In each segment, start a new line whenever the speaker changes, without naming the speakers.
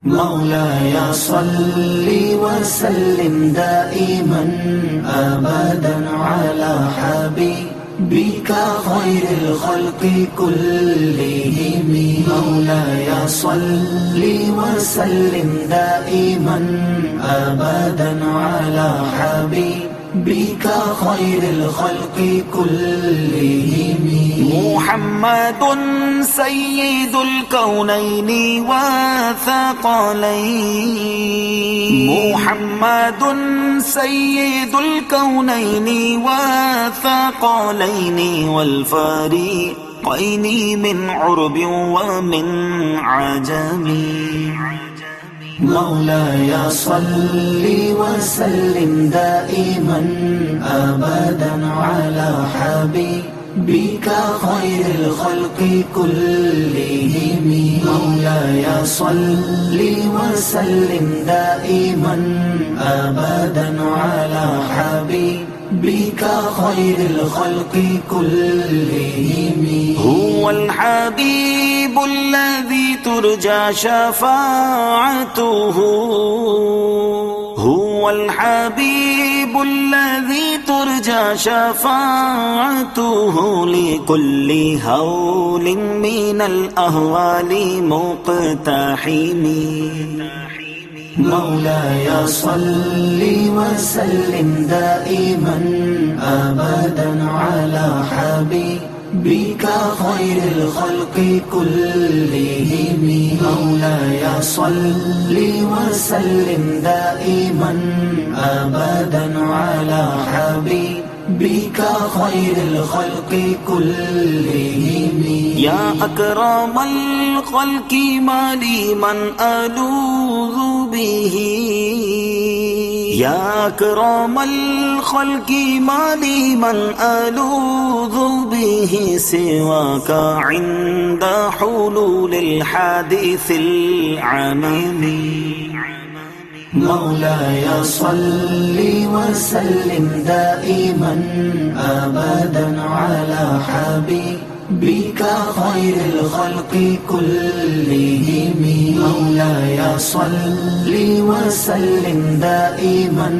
مولاي صل وسلم دائما أبدا على حبيبك خير الخلق كلهم. مولاي صل وسلم دائما أبدا على حبيبك خير الخلق كلهم. محمد سيد الكونين والثقلين. محمد سيد الكونين والثقلين والفريقين من عرب ومن عجم. مولاي صل وسلم دائما أبدا على حبيبك خير الخلق كلهم. مولاي صل وسلم دائما أبدا على حبيبك خير الخلق كلهم. هو الحبيب الذي ترجى شفاعته. هو الحبيب الذي ترجى شفاعته لكل هول من الأهوال مقتحم. مولاي صل وسلم دائما أبدا على حبيبك خير الخلق كلهم. مولاي صل وسلم دائما أبدا على حبيبك خير الخلق كلهم. يا أكرم الخلق ما لي من ألوذ به. يا أكرم الخلق ما لي من ألوذ به سواك عند حلول الحادث العمم. مولاي صل وسلم دائما أبدا على حبيبك خير الخلق كلهم. مولاي صل وسلم دائما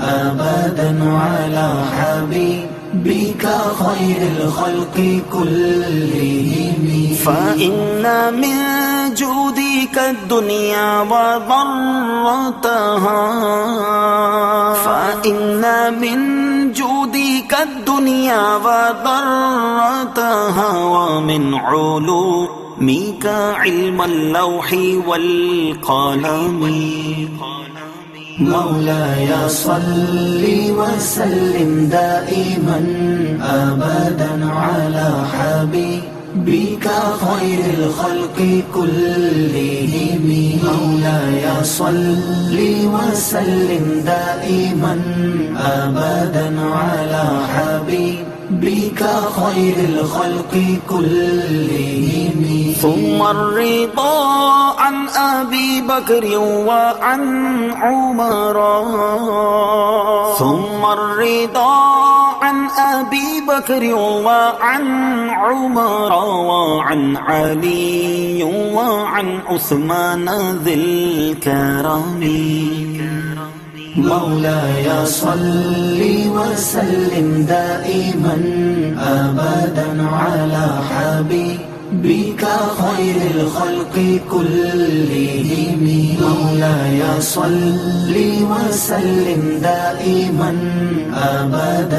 أبدا على حبيبك خير الخلق كلهم. فإن من جودك الدنيا وضرتها. فإن من جودك الدنيا وضرتها ومن علومك علم اللوح والقلم. مولاي صل وسلم دائما أبدا على حبيبك خير الخلق كلهم. مولاي صل وسلم دائما أبدا على حبيبك خير الخلق كلهم. ثم الرضا عن أبي بكر وعن عمر. ثم الرضا عن أبي بكر وعن عمر وعن علي وعن عثمان ذي الكرم. مولاي صل وسلم دائما أبدا على حبيبك خير الخلق كلهم. مولاي صل وسلم دائما أبدا